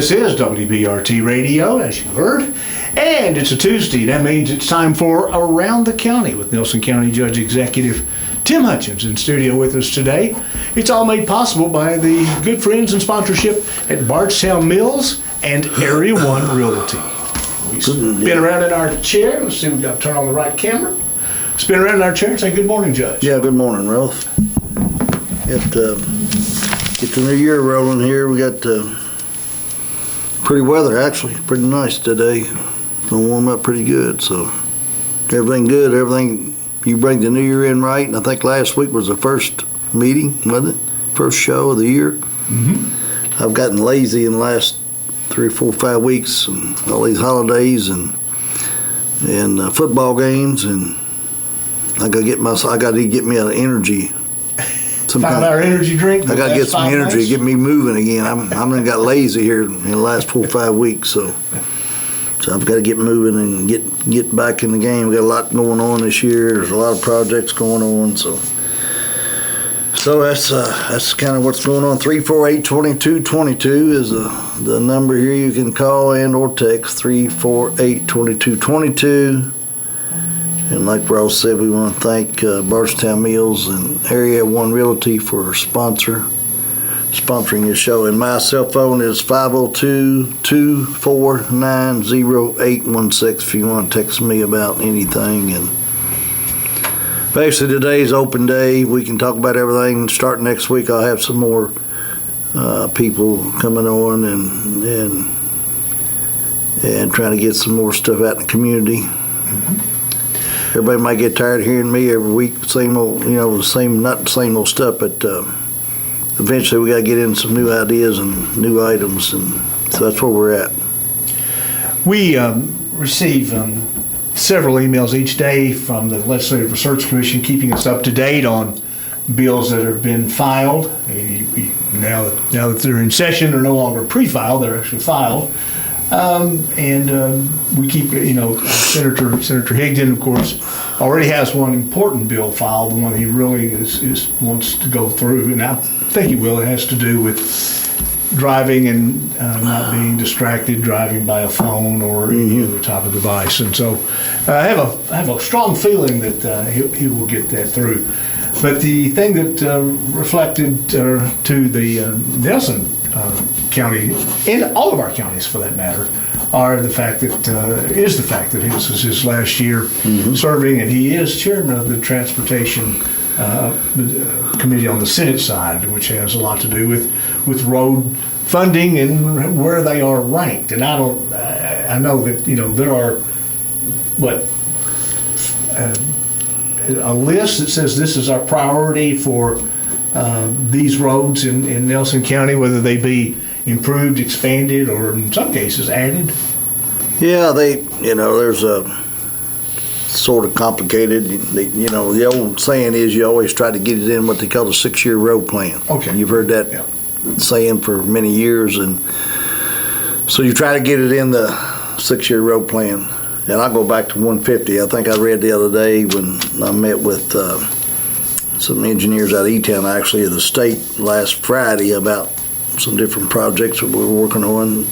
This is WBRT Radio, as you heard, and it's a Tuesday. That means it's time for Around the County with Nelson County Judge Executive Tim Hutchins in studio with us today. It's all made possible by the good friends and sponsorship at Bardstown Mills and Area 1 Realty. We spin around in our chair. Let's see if we've got to turn on the right camera. Spin around in our chair and say good morning, Judge. Yeah, good morning, Ralph. Get the new year rolling here. We got pretty weather, actually. Pretty nice today. It's gonna warm up pretty good, so everything good. Everything, you bring the new year in right, and I think last week was the first meeting, wasn't it? First show of the year. Mm-hmm. I've gotten lazy in the last 3 or 4 or 5 weeks, and all these holidays and football games, and I got to get me an energy. Our energy drink. I got to get some energy, nights. Get me moving again. I'm got lazy here in the last 4 or 5 weeks, so I've got to get moving and get back in the game. We got a lot going on this year. There's a lot of projects going on, so that's kind of what's going on. 348-2222 is the number here you can call and or text 348-2222. And like Ross said, we want to thank Bardstown Mills and Area 1 Realty for sponsoring this show. And my cell phone is 502-249-0816 if you want to text me about anything. And basically today's open day. We can talk about everything. Starting next week, I'll have some more people coming on and trying to get some more stuff out in the community. Mm-hmm. Everybody might get tired of hearing me every week, same old, not the same old stuff, but eventually we got to get in some new ideas and new items, and so that's where we're at. We receive several emails each day from the Legislative Research Commission keeping us up to date on bills that have been filed. Now that they're in session, they're no longer pre-filed, they're actually filed. We keep, Senator Higdon, of course, already has one important bill filed, the one he really wants to go through, and I think he will. It has to do with driving and not being distracted, driving by a phone or any other type of device. And so I have a strong feeling that he will get that through. But the thing that reflected to the Nelson County, and all of our counties for that matter, is the fact that this is his last year serving, and he is chairman of the Transportation Committee on the Senate side, which has a lot to do with road funding and where they are ranked. And I know that there are a list that says this is our priority for these roads in Nelson County, whether they be improved, expanded, or in some cases added. Yeah, there's a sort of complicated. The old saying is you always try to get it in what they call the 6-year road plan. Okay, and you've heard that saying for many years, and so you try to get it in the 6-year road plan. And I go back to 150. I think I read the other day when I met with some engineers out of E-Town, actually, of the state last Friday, about some different projects that we're working on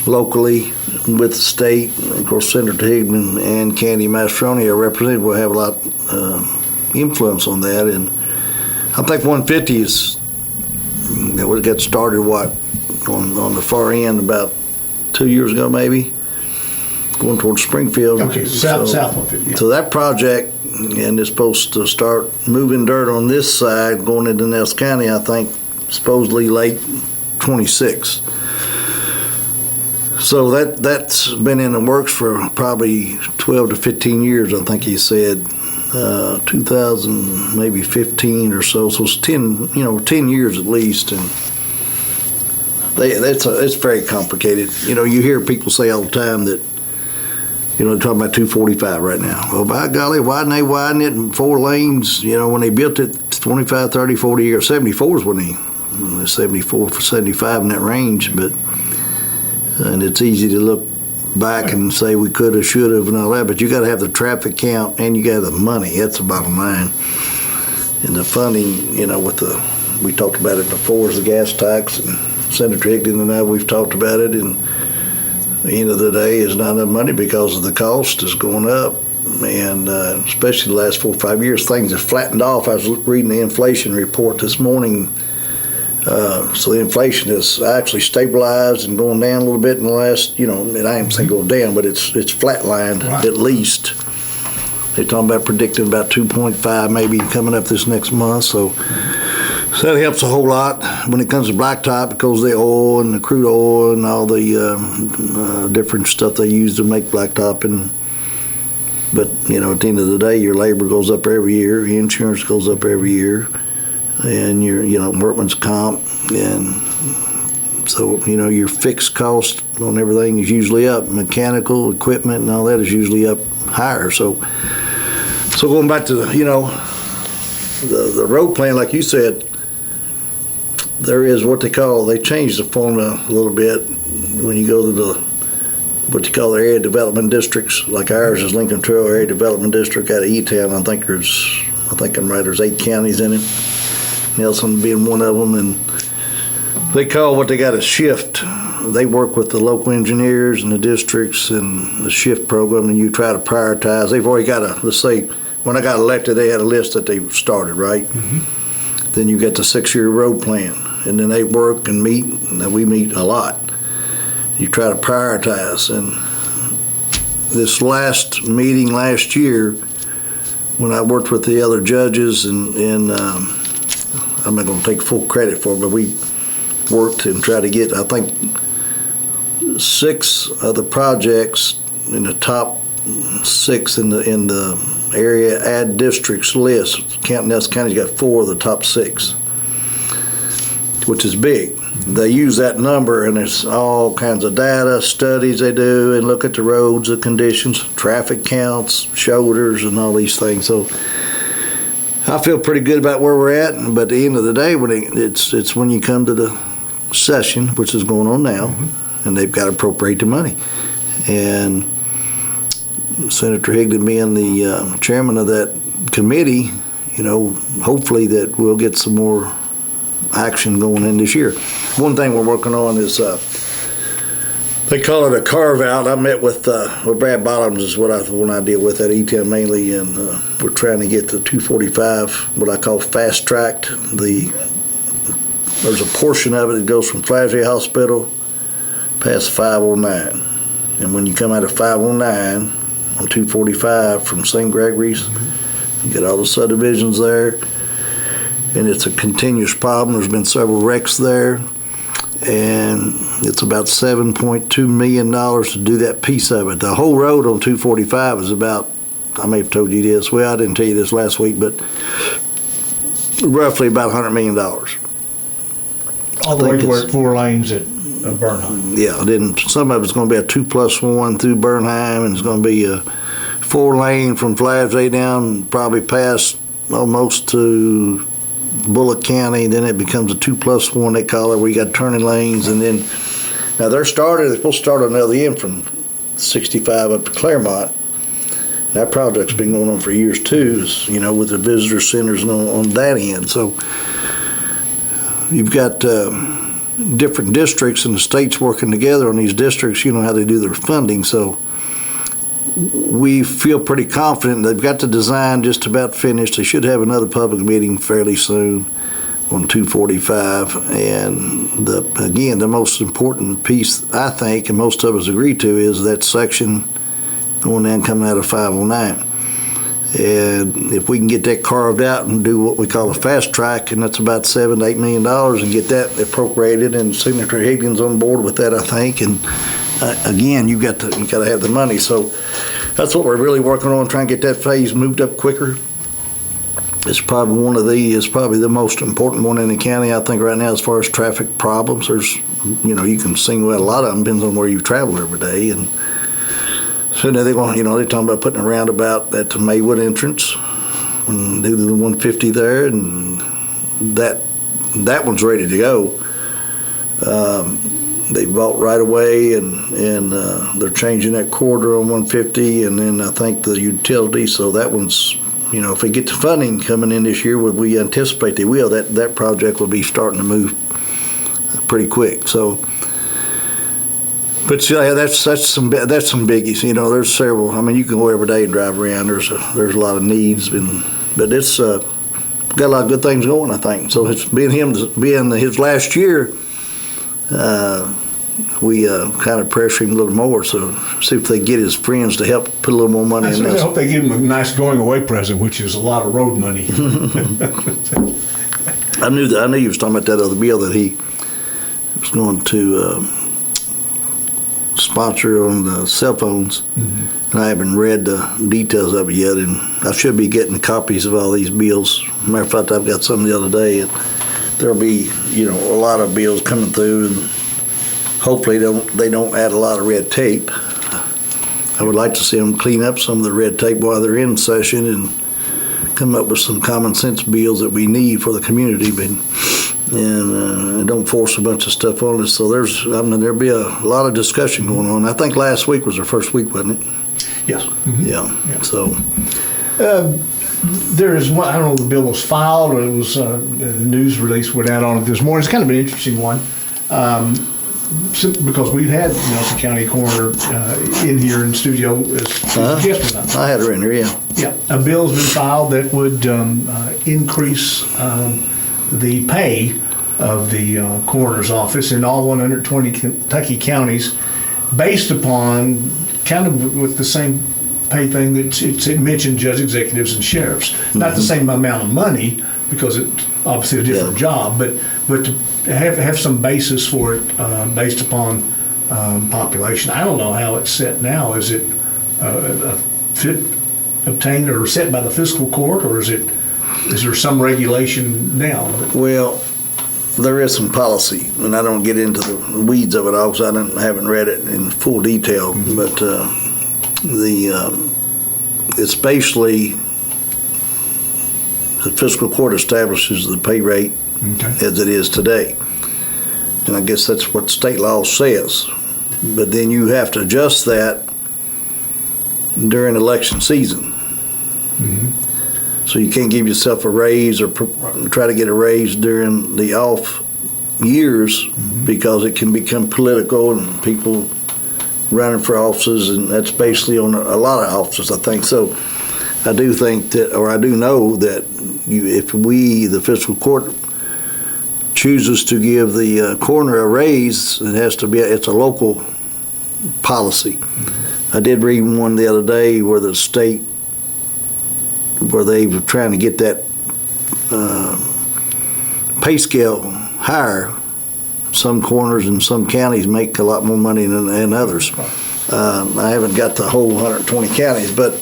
locally with the state. And of course, Senator Higdon and Candy Mastroni, our representative, will have a lot influence on that. And I think 150 that would got started on the far end about 2 years ago, maybe, going towards Springfield. Okay, south 150. So that project, and it's supposed to start moving dirt on this side going into Nelson County, I think, supposedly late 26. So that's been in the works for probably 12 to 15 years, I think he said, 2000, maybe 15 or so. So it's 10 years at least, and it's very complicated. You hear people say all the time that, they're talking about 245 right now. Well, by golly, why didn't they widen it in 4 lanes? When they built it 25, 30, 40 years, 74s when they 74 for 75 in that range, and it's easy to look back and say we could have, should have, and all that, but you got to have the traffic count and you got to have the money. That's the bottom line. And the funding, we talked about it before, is the gas tax, and Senator Higdon and I, we've talked about it, and at the end of the day, it's not enough money because of the cost is going up. And especially the last 4 or 5 years, things have flattened off. I was reading the inflation report this morning. So the inflation has actually stabilized and going down a little bit in the last, and I ain't saying go down, but it's flatlined at least. They're talking about predicting about 2.5 maybe coming up this next month. So that helps a whole lot when it comes to blacktop, because the oil and the crude oil and all the different stuff they use to make blacktop. But at the end of the day, your labor goes up every year, your insurance goes up every year, and your workman's comp, and so your fixed cost on everything is usually up. Mechanical equipment and all that is usually up higher. So going back to the road plan, like you said, there is what they changed the formula a little bit when you go to what you call the area development districts. Like ours is Lincoln Trail Area Development District out of E-Town. I think I'm right, there's 8 counties in it, Nelson being one of them, and they call what they got a shift. They work with the local engineers and the districts and the shift program, and you try to prioritize. They've already got let's say, when I got elected, they had a list that they started, right? Mm-hmm. Then you get the 6-year road plan, and then they work and meet, and we meet a lot. You try to prioritize, and this last meeting last year, when I worked with the other judges, and I'm not going to take full credit for it, but we worked and tried to get, I think, 6 of the projects in the top 6 in the area ad districts list. Nelson County's got 4 of the top 6, which is big. They use that number, and there's all kinds of data, studies they do, and look at the roads, the conditions, traffic counts, shoulders, and all these things. So I feel pretty good about where we're at, but at the end of the day, it's when you come to the session, which is going on now, and they've got to appropriate the money. And Senator Higdon being the chairman of that committee, hopefully that we'll get some more action going in this year. One thing we're working on is they call it a carve out. I met with Brad Bottoms is what I deal with at E-Town mainly, and we're trying to get the 245, what I call fast tracked. There's a portion of it that goes from Flagey Hospital past 509, and when you come out of 509 on 245 from St. Gregory's, you get all the subdivisions there. And it's a continuous problem. There's been several wrecks there, and it's about $7.2 million to do that piece of it. The whole road on 245 is about, I may have told you this, well, I didn't tell you this last week, but roughly about $100 million. All the way to where 4 lanes at Bernheim. Yeah, then some of it's going to be a 2+1 through Bernheim, and it's going to be a 4-lane from Flagey down probably past almost to Bullock County. Then it becomes a 2+1, they call it, where you got turning lanes. And then now they're supposed to start on the other end from 65 up to Claremont. That project's been going on for years too, with the visitor centers and on that end. So you've got different districts, and the state's working together on these districts, how they do their funding. So we feel pretty confident. They've got the design just about finished. They should have another public meeting fairly soon on 245. And again, the most important piece, I think, and most of us agree to, is that section going down coming out of 509. And if we can get that carved out and do what we call a fast track, and that's about $7 to $8 million, and get that appropriated, and Senator Higdon's on board with that, I think. And again, you got to have the money. So that's what we're really working on, trying to get that phase moved up quicker. It's probably the most important one in the county, I think, right now, as far as traffic problems. There's, you can single out a lot of them, depends on where you travel every day. And so now they're talking about putting a roundabout at the Maywood entrance, and do the 150 there, and that one's ready to go. They bought right away, and they're changing that corridor on 150, and then I think the utility. So that one's, if we get the funding coming in this year, what we anticipate they will, that project will be starting to move pretty quick. So, but yeah, that's some biggies. You know, there's several. I mean, you can go every day and drive around. There's a lot of needs, but it's got a lot of good things going, I think. So it's being his last year. We kind of pressure him a little more, so see if they get his friends to help put a little more money in this. I hope they give him a nice going-away present, which is a lot of road money. I knew he was talking about that other bill that he was going to sponsor on the cell phones, and I haven't read the details of it yet, and I should be getting copies of all these bills. Matter of fact, I've got some the other day, and there'll be, a lot of bills coming through, and hopefully they don't add a lot of red tape. I would like to see them clean up some of the red tape while they're in session and come up with some common sense bills that we need for the community, and don't force a bunch of stuff on us. So there'll be a lot of discussion going on. I think last week was our first week, wasn't it? Yes. Mm-hmm. Yeah. So. There is one, I don't know if the bill was filed or it was the news release went out on it this morning. It's kind of an interesting one because we've had Nelson County Coroner in here in studio yesterday. I had her in here, yeah. Yeah, a bill's been filed that would increase the pay of the coroner's office in all 120 Kentucky counties based upon kind of with the same pay thing that it mentioned judge executives and sheriffs. Not the same amount of money because it's obviously a different job, but to have some basis for it based upon population. I don't know how it's set now. Is it obtained or set by the fiscal court, or is there some regulation now? Well, there is some policy, and I don't get into the weeds of it all because I haven't read it in full detail, but it's basically the fiscal court establishes the pay rate as it is today. And I guess that's what state law says. But then you have to adjust that during election season. So you can't give yourself a raise or try to get a raise during the off years because it can become political and people running for offices, and that's basically on a lot of offices, I think. So I do think that, or I do know that if the fiscal court chooses to give the coroner a raise, it's a local policy. I did read one the other day where the state, where they were trying to get that pay scale higher. Some coroners in some counties make a lot more money than others. I haven't got the whole 120 counties, but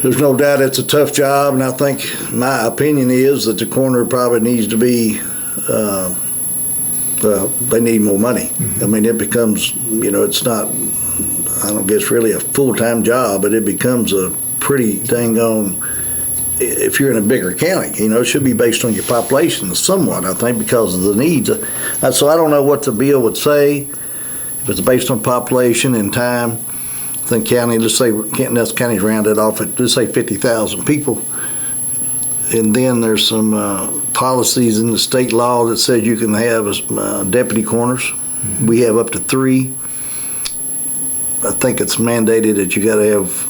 there's no doubt it's a tough job, and I think my opinion is that the coroner probably needs to be, they need more money. I mean, it becomes, it's not, I don't guess really a full-time job, but it becomes a pretty dang on, if you're in a bigger county, it should be based on your population somewhat, I think, because of the needs. So I don't know what the bill would say. If it's based on population and time, I think county, let's say Nelson County's rounded off at, let's say 50,000 people. And then there's some policies in the state law that says you can have deputy coroners. We have up to 3. I think it's mandated that you got to have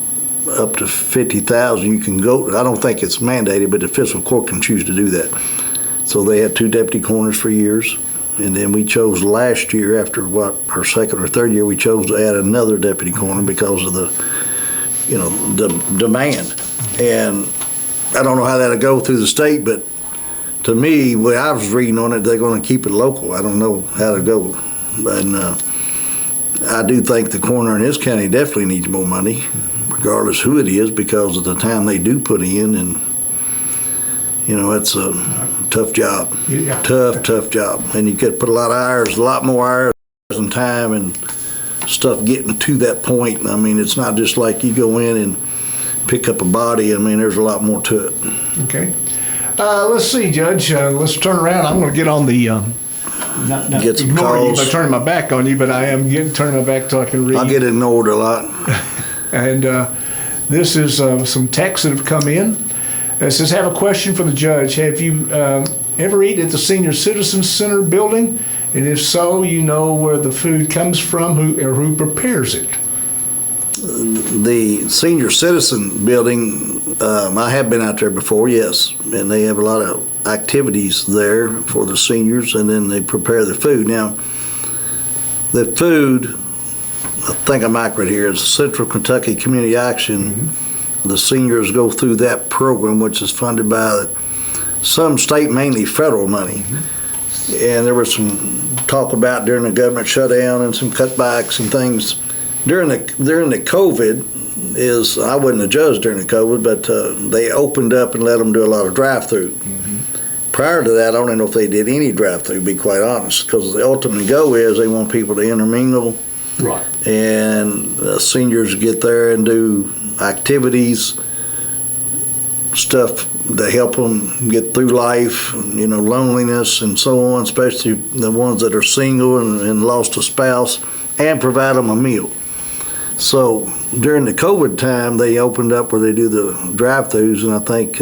up to 50,000. You can go. I don't think it's mandated, but the fiscal court can choose to do that. So they had 2 deputy coroners for years, and then we chose last year, after our second or third year, we chose to add another deputy coroner because of the demand. And I don't know how that'll go through the state, but to me, when I was reading on it, they're going to keep it local. I don't know how to go, and I do think the coroner in this county definitely needs more money, regardless who it is, because of the time they do put in, and it's a tough job. Tough job, and you could put a lot more hours and time and stuff getting to that point. I mean, it's not just like you go in and pick up a body. I mean, there's a lot more to it. Okay. Let's see, Judge. Let's turn around. I'm going to get on the not get some ignoring calls. you by turning my back on you, but I am turning my back so I can read. I get ignored a lot. And this is some texts that have come in. It says, have a question for the judge. Have you ever eat at the Senior Citizen Center building? And if so, you know where the food comes from, who prepares it? The Senior Citizen building, I have been out there before, yes, and they have a lot of activities there for the seniors, and then they prepare the food. Now, the food, I think I'm accurate here, is Central Kentucky Community Action. Mm-hmm. The seniors go through that program, which is funded by some state, mainly federal money. Mm-hmm. And there was some talk about during the government shutdown and some cutbacks and things. During the COVID, I wasn't a judge during the COVID, but they opened up and let them do a lot of drive-through. Mm-hmm. Prior to that, I don't know if they did any drive-through, to be quite honest, because the ultimate goal is they want people to intermingle. Right. And seniors get there and do activities, stuff to help them get through life, loneliness and so on, especially the ones that are single and lost a spouse, and provide them a meal. So during the COVID time, they opened up where they do the drive-thrus, and I think,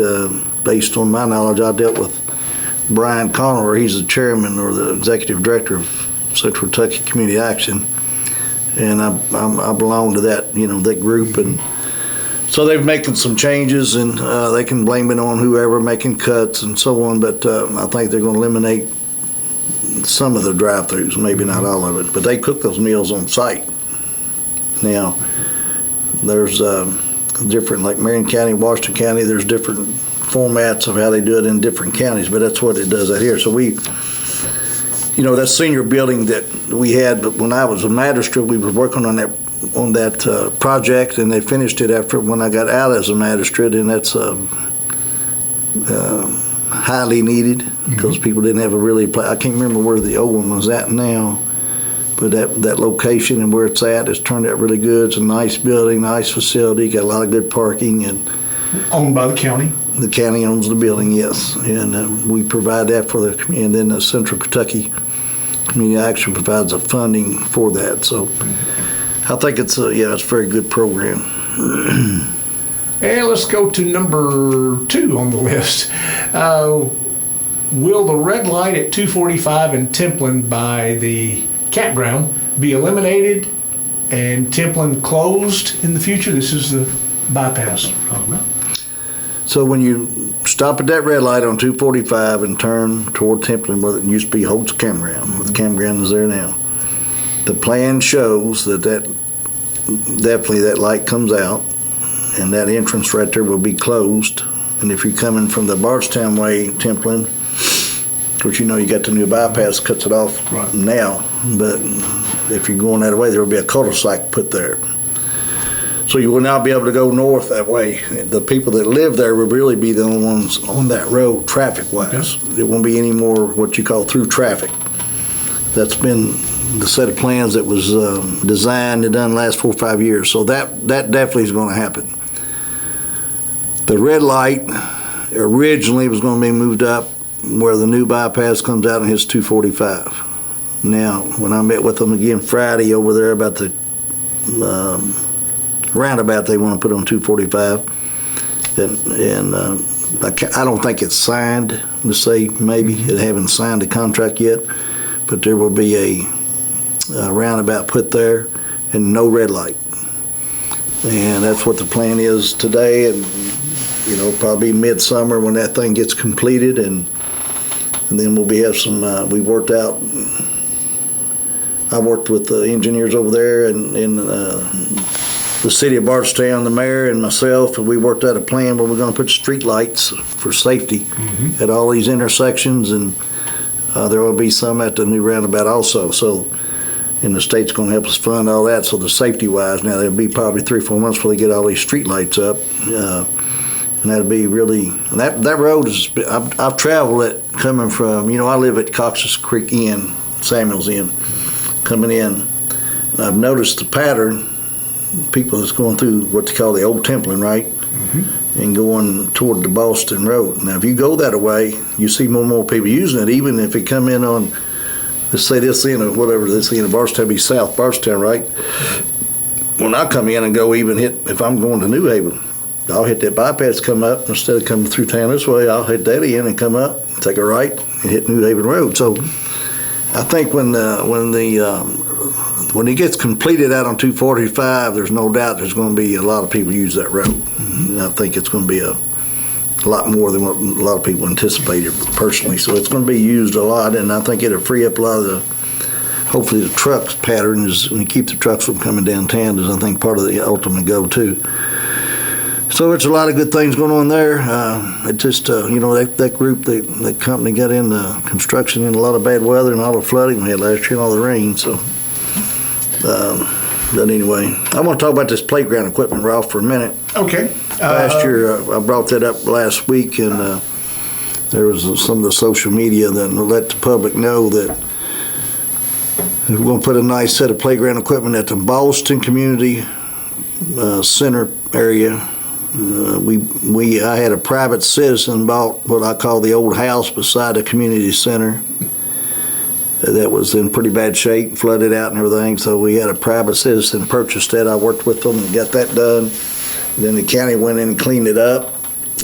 based on my knowledge, I dealt with Brian Conover. He's the chairman or the executive director of Central Kentucky Community Action, and I belong to that, that group, and so they're making some changes, and they can blame it on whoever making cuts and so on, but I think they're going to eliminate some of the drive-thrus, maybe not all of it, but they cook those meals on site. Now, there's different, like Marion County, Washington County, there's different formats of how they do it in different counties, but that's what it does out here. So that senior building that we had, but when I was a magistrate, we were working on that project, and they finished it after when I got out as a magistrate, and that's highly needed because mm-hmm. people didn't have a really place. I can't remember where the old one was at now, but that location and where it's at has turned out really good. It's a nice building, nice facility, got a lot of good parking, and owned by the county. The county owns the building, yes, and we provide that for the community, and then the Central Kentucky Community Action provides the funding for that. So I think it's a very good program. And let's go to number 2 on the list. Will the red light at 245 in Templin by the campground be eliminated and Templin closed in the future? This is the bypass. So when you stop at that red light on 245 and turn toward Templin, where it used to be Holt's Campground, where the campground is there now, the plan shows that definitely that light comes out, and that entrance right there will be closed. And if you're coming from the Bardstown way, Templin, which you got the new bypass, cuts it off right now, but if you're going that way, there will be a cul-de-sac put there. So you will not be able to go north that way. The people that live there will really be the only ones on that road traffic-wise. Okay. It won't be any more what you call through traffic. That's been the set of plans that was designed and done the last 4 or 5 years. So that definitely is going to happen. The red light originally was going to be moved up where the new bypass comes out and hits 245. Now, when I met with them again Friday over there about the roundabout they want to put on 245, and I don't think it's signed to say maybe. They haven't signed a contract yet, but there will be a roundabout put there and no red light, and that's what the plan is today. And probably midsummer when that thing gets completed, and then we'll have some. We worked out. I worked with the engineers over there and the city of Bardstown, the mayor and myself, and we worked out a plan where we're going to put street lights for safety mm-hmm. at all these intersections, and there will be some at the new roundabout also. So, and the state's going to help us fund all that. So the safety-wise, now there'll be probably 3 or 4 months before they get all these street lights up, and that'll be really. And that road is. I've traveled it coming from. I live at Cox's Creek Inn, Samuel's Inn, coming in. And I've noticed the pattern. People that's going through what they call the old Templin, right? Mm-hmm. And going toward the Boston Road. Now, if you go that way, you see more and more people using it, even if it come in on, let's say this end or whatever, this end of Bardstown be South Bardstown, right? When I come in and go even hit, if I'm going to New Haven, I'll hit that bypass come up. Instead of coming through town this way, I'll hit that end and come up, take a right, and hit New Haven Road. So I think when it gets completed out on 245, there's no doubt there's going to be a lot of people use that road. And I think it's going to be a lot more than what a lot of people anticipated personally. So it's going to be used a lot, and I think it'll free up a lot of hopefully the trucks pattern and keep the trucks from coming downtown is, I think, part of the ultimate goal too. So it's a lot of good things going on there. It just, that group, that company got into construction in a lot of bad weather and all the flooding we had last year and all the rain. So, but anyway, I want to talk about this playground equipment, Ralph, for a minute. Okay. Last year, I brought that up last week, and there was some of the social media that let the public know that we're going to put a nice set of playground equipment at the Boston Community Center area. I had a private citizen bought what I call the old house beside the community center that was in pretty bad shape, flooded out and everything. So we had a private citizen purchase that. I worked with them and got that done. Then the county went in and cleaned it up.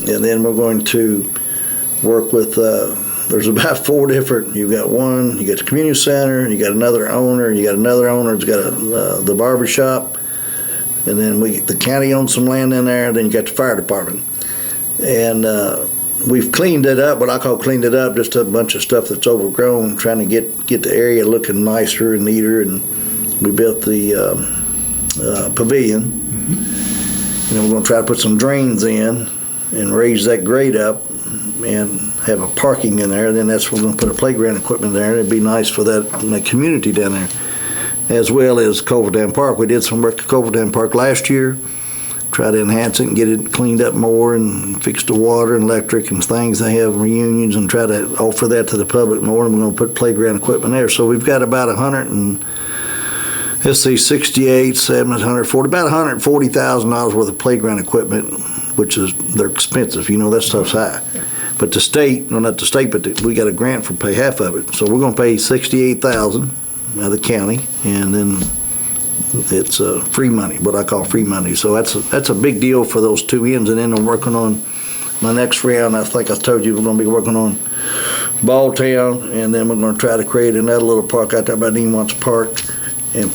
And then we're going to work with, there's about 4 different, you got the community center, you got another owner that's got the barber shop. And then the county owns some land in there, then you got the fire department. And we've cleaned it up, what I call cleaned it up, just a bunch of stuff that's overgrown, trying to get the area looking nicer and neater. And we built the pavilion. Mm-hmm. And we're going to try to put some drains in and raise that grade up and have a parking in there. Then that's where we're going to put a playground equipment there. It'd be nice for that community down there, as well as Culver Dam Park. We did some work at Culver Dam Park last year, try to enhance it and get it cleaned up more and fix the water and electric and things. They have reunions and try to offer that to the public more, and we're going to put playground equipment there. So we've got about 140,000 worth of playground equipment, which is, they're expensive. That stuff's high. But the state, well, not the state, but we got a grant for pay half of it. So we're going to pay $68,000 out of the county, and then it's free money, what I call free money. So that's a big deal for those 2 ends. And then I'm working on my next round. I think I told you we're going to be working on Balltown, and then we're going to try to create another little park out there by Deanwatts Park and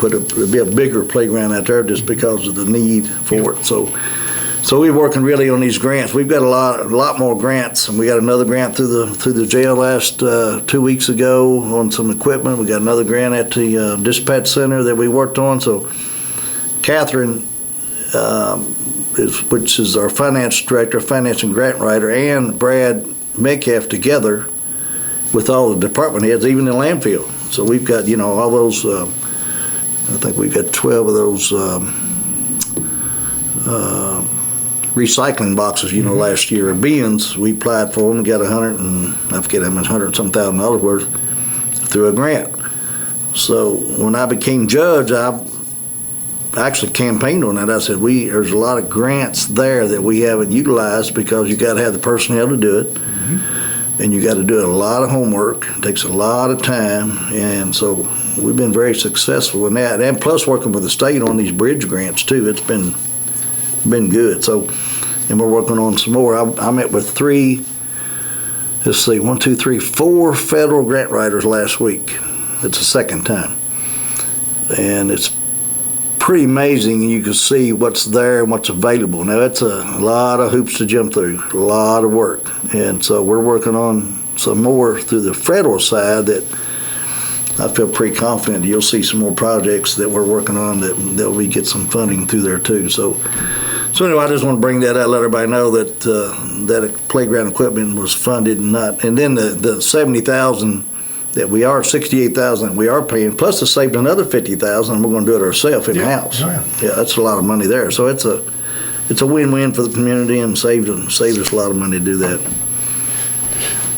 be a bigger playground out there just because of the need for it. So we're working really on these grants. We've got a lot more grants, and we got another grant through the jail last 2 weeks ago on some equipment. We got another grant at the dispatch center that we worked on. So Catherine, which is our finance director, finance and grant writer, and Brad Metcalf together with all the department heads, even the landfill. So we've got all those. I think we've got 12 of those. Recycling boxes, last year, bins. We applied for them, got $100,000 worth through a grant. So when I became judge, I actually campaigned on that. I said, there's a lot of grants there that we haven't utilized because you got to have the personnel to do it, mm-hmm. and you got to do a lot of homework. It takes a lot of time, and so we've been very successful in that. And plus working with the state on these bridge grants too, it's been good. So, and we're working on some more. I met with 4 federal grant writers last week. It's the second time. And it's pretty amazing. You can see what's there and what's available. Now, it's a lot of hoops to jump through, a lot of work. And so we're working on some more through the federal side that I feel pretty confident you'll see some more projects that we're working on that we get some funding through there too. So anyway, I just want to bring that out, let everybody know that that playground equipment was funded and then the $70,000 that we are, $68,000 that we are paying, plus to save another $50,000, and we're going to do it ourselves in house. Yeah, that's a lot of money there. So it's a win-win for the community and saved us a lot of money to do that.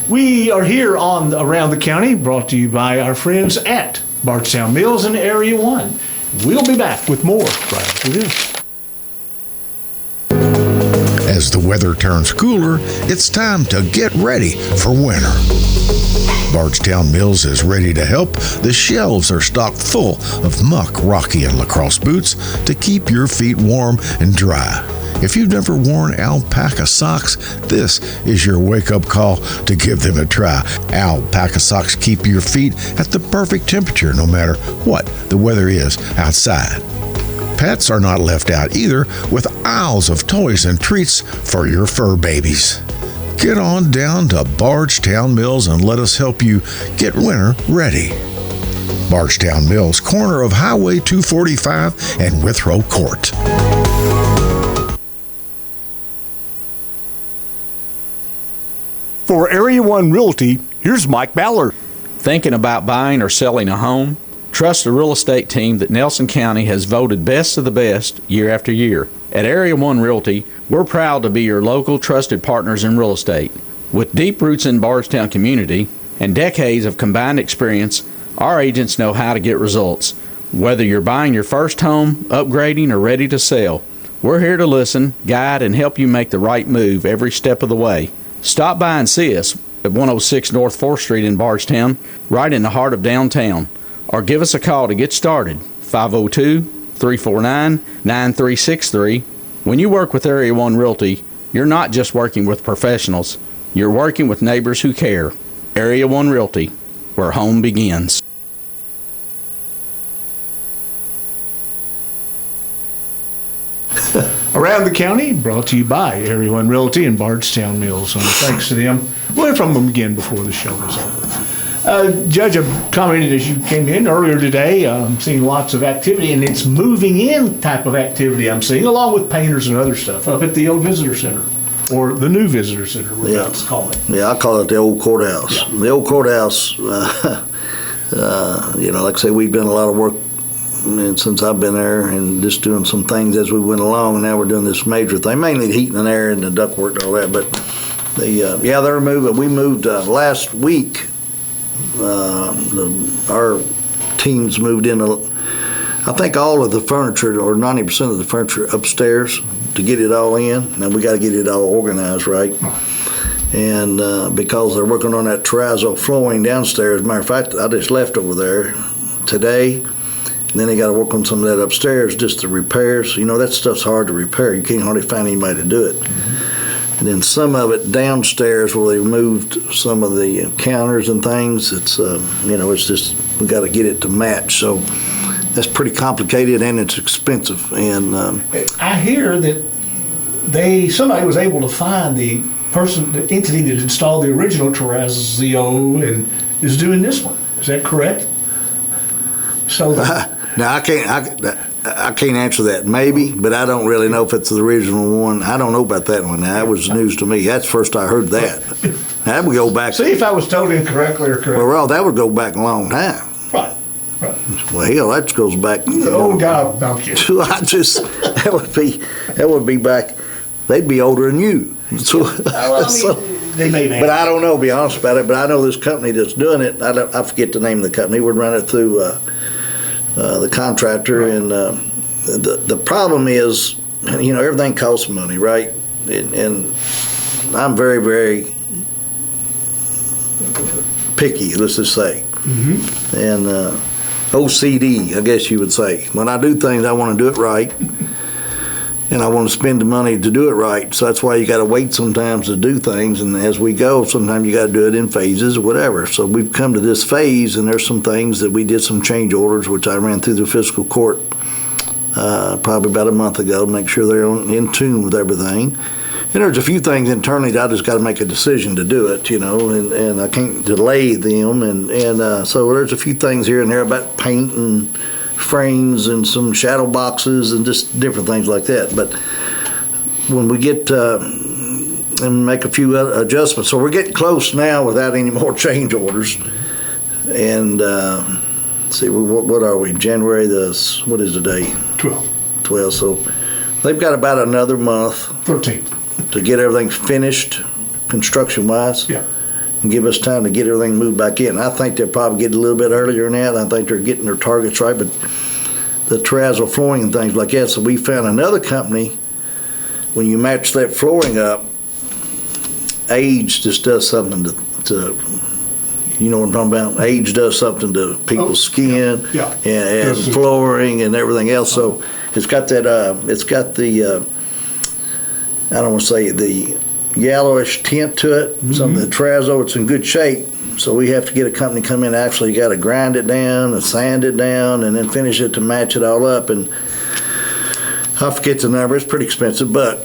We are here on Around the County, brought to you by our friends at Bardstown Mills in Area 1. We'll be back with more right after this. As the weather turns cooler, it's time to get ready for winter. Bardstown Mills is ready to help. The shelves are stocked full of Muck, Rocky, and Lacrosse boots to keep your feet warm and dry. If you've never worn alpaca socks, this is your wake-up call to give them a try. Alpaca socks keep your feet at the perfect temperature no matter what the weather is outside. Pets are not left out either, with aisles of toys and treats for your fur babies. Get on down to Bardstown Mills and let us help you get winter ready. Bardstown Mills, corner of Highway 245 and Withrow Court. For Area 1 Realty, here's Mike Ballard. Thinking about buying or selling a home? Trust the real estate team that Nelson County has voted best of the best year after year. At Area 1 Realty, we're proud to be your local trusted partners in real estate. With deep roots in Bardstown community and decades of combined experience, our agents know how to get results. Whether you're buying your first home, upgrading, or ready to sell, we're here to listen, guide, and help you make the right move every step of the way. Stop by and see us at 106 North 4th Street in Bardstown, right in the heart of downtown. Or give us a call to get started, 502-349-9363. When you work with Area 1 Realty, you're not just working with professionals, you're working with neighbors who care. Area 1 Realty, where home begins. Around the County, brought to you by Area 1 Realty and Bardstown Mills. And thanks to them. We'll hear from them again before the show is over. Judge, I commented as you came in earlier today, I'm seeing lots of activity, and it's moving in type of activity I'm seeing, along with painters and other stuff, up at the old visitor center, or the new visitor center, we're about to call it. Yeah, I call it the old courthouse. Yeah. The old courthouse, like I say, we've done a lot of work since I've been there, and just doing some things as we went along, and now we're doing this major thing, mainly the heating and air and the ductwork and all that, but they're moving. We moved last week. Our teams moved in, I think all of the furniture, or 90% of the furniture upstairs, to get it all in. Now we got to get it all organized right. And because they're working on that terrazzo flooring downstairs, as a matter of fact, I just left over there today, and then they got to work on some of that upstairs, just the repairs. You know, that stuff's hard to repair. You can't hardly find anybody to do it. And then some of it downstairs where they moved some of the counters and things, it's just, we got to get it to match. So that's pretty complicated and it's expensive. And I hear that somebody was able to find the entity that installed the original terrazzo and is doing this one. Is that correct? So now I can't answer that. Maybe, but I don't really know if it's the original one. I don't know about that one. Now, that was news to me. That's the first I heard that. That would go back. See if I was told incorrectly or correct. Well, that would go back a long time. Right. Well, hell, that goes back. Oh God, don't you? That would be back. They'd be older than you. So, they may. But I don't know. Be honest about it. But I know this company that's doing it. I forget the name of the company. We'd run it through the contractor, and the problem is, everything costs money, right? And I'm very, very picky. Let's just say, and OCD, I guess you would say. When I do things, I want to do it right. And I want to spend the money to do it right. So that's why you got to wait sometimes to do things. And as we go, sometimes you got to do it in phases or whatever. So we've come to this phase, and there's some things that we did some change orders, which I ran through the fiscal court probably about a month ago to make sure they're in tune with everything. And there's a few things internally that I just got to make a decision to do it, and I can't delay them. And so there's a few things here and there about paint and frames and some shadow boxes and just different things like that. But when we get and make a few adjustments, so we're getting close now without any more change orders. And see, what are we? January what is the day? 12. So they've got about another month. 13. To get everything finished, construction-wise. Yeah. And give us time to get everything moved back in. I think they'll probably get a little bit earlier than that. I think they're getting their targets right, but the terrazzo flooring and things like that. So we found another company, when you match that flooring up, age just does something to You know what I'm talking about? Age does something to people's skin yeah. and flooring and everything else. So it's got that, it's got the, I don't want to say the yellowish tint to it. Some of the terrazzo, it's in good shape. So we have to get a company to come in. Actually, you got to grind it down and sand it down and then finish it to match it all up. And I forget the number. It's pretty expensive, but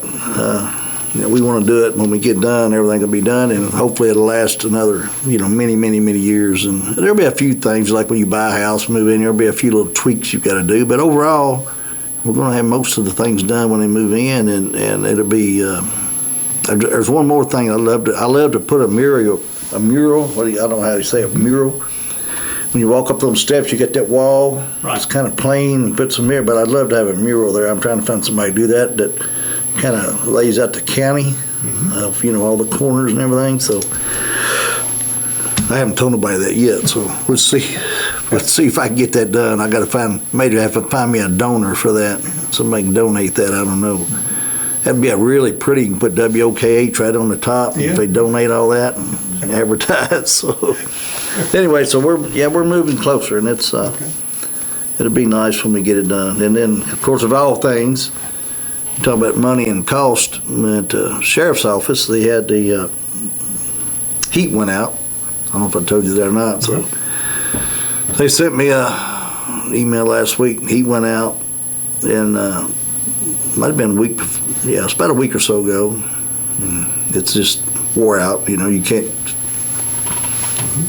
we want to do it when we get done. Everything will be done, and hopefully it'll last another, many, many, many years. And there'll be a few things like when you buy a house, move in. There'll be a few little tweaks you've got to do, but overall, we're going to have most of the things done when they move in, and it'll be. There's one more thing I love to put a mural. I don't know how you say a mural. When you walk up those steps, you get that wall. Right. It's kind of plain and put some mirror, but I'd love to have a mural there. I'm trying to find somebody to do that kind of lays out the county of, all the corners and everything. So I haven't told nobody that yet. So let's see. Let's see if I can get that done. I got to maybe I have to find me a donor for that. Somebody can donate that. I don't know. That'd be a really pretty. You can put WOKH right on the top. Yeah. If they donate all that and advertise. So anyway, so we're moving closer, and it's it'll be nice when we get it done. And then, of course, of all things, you talk about money and cost. At the sheriff's office, they had the heat went out. I don't know if I told you that or not. So they sent me an email last week. Heat went out, and might have been a week. Yeah, it's about a week or so ago. It's just wore out. You can't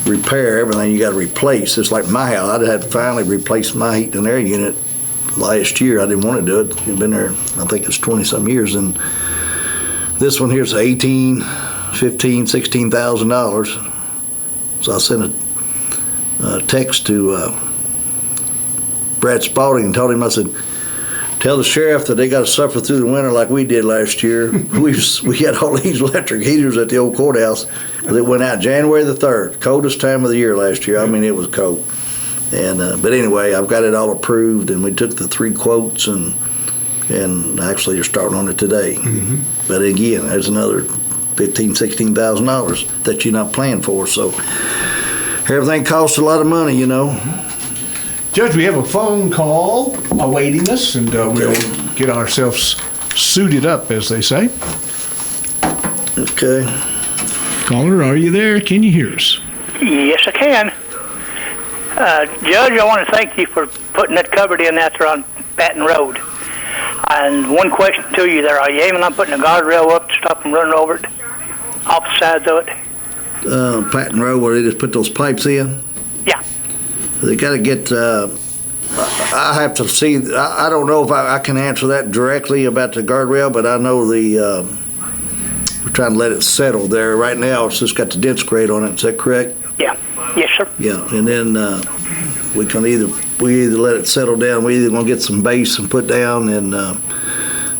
repair everything. You got to replace. It's like my house. I had to finally replace my heat and air unit last year. I didn't want to do it. It'd been there, I think it's 20-some years. And this one here's $18,000, $15,000, $16,000. So I sent a text to Brad Spalding and told him, I said, tell the sheriff that they got to suffer through the winter like we did last year. we had all these electric heaters at the old courthouse that went out January the 3rd, coldest time of the year last year. I mean, it was cold. And but anyway, I've got it all approved, and we took the 3 quotes, and actually they're starting on it today. But again, there's another $15,000, $16,000 that you're not planning for. So everything costs a lot of money, Judge, we have a phone call awaiting us, and we'll get ourselves suited up, as they say. Okay. Caller, are you there? Can you hear us? Yes, I can. Judge, I want to thank you for putting that covered in out there on Patton Road. And one question to you there, are you aiming on putting a guardrail up to stop them running over it, off the sides of it? Patton Road, where they just put those pipes in? Yeah. They got to get, I have to see, I don't know if I can answer that directly about the guardrail, but I know we're trying to let it settle there. Right now, it's just got the dense grade on it. Is that correct? Yeah. Yes, sir. Yeah, and then we either let it settle down, we either going to get some base and put down, and